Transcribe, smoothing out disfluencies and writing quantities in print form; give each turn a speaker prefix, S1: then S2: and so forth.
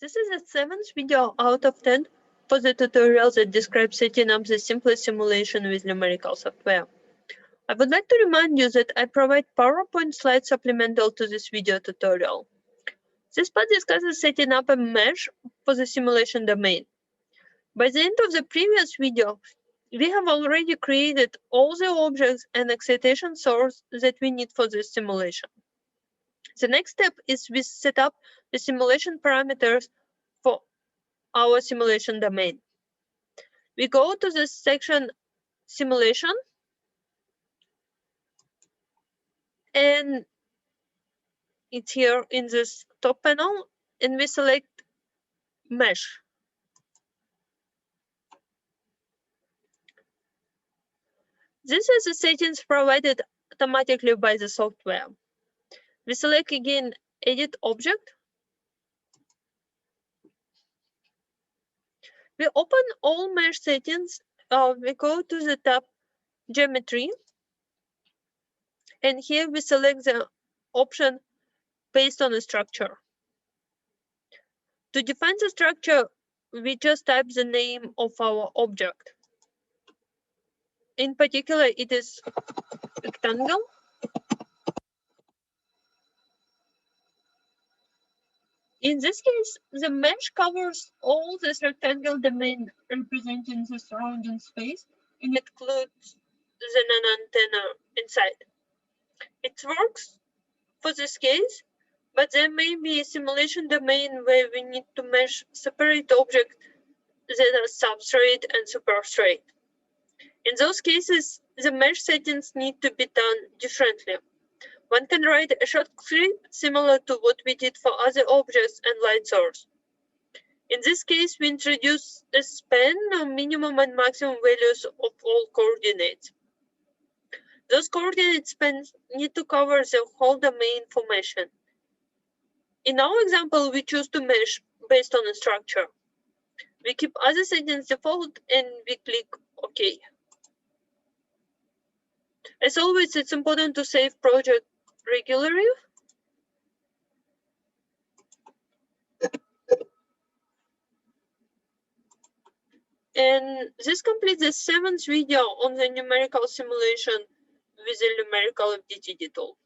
S1: This is the 7th video out of 10 for the tutorial that describes setting up the simplest simulation with numerical software. I would like to remind you that I provide PowerPoint slides supplemental to this video tutorial. This part discusses setting up a mesh for the simulation domain. By the end of the previous video, we have already created all the objects and excitation source that we need for this simulation. The next step is we set up the simulation parameters for our simulation domain. We go to the section simulation, and it's here in this top panel, and we select mesh. These are the settings provided automatically by the software. We select again edit object. We open all mesh settings. We go to the tab geometry, and here we select the option based on the structure. To define the structure, we just type the name of our object. In particular, it is rectangle. In this case, the mesh covers all this rectangle domain representing the surrounding space and includes the non-antenna inside. It works for this case, but there may be a simulation domain where we need to mesh separate objects that are substrate and superstrate. In those cases, the mesh settings need to be done differently. One can write a short script similar to what we did for other objects and light source. In this case, we introduce a span of minimum and maximum values of all coordinates. Those coordinate spans need to cover the whole domain for meshing. In our example, we choose to mesh based on a structure. We keep other settings default and we click OK. As always, it's important to save project regularly. And this completes the 7th video on the numerical simulation with the numerical FDTD tool.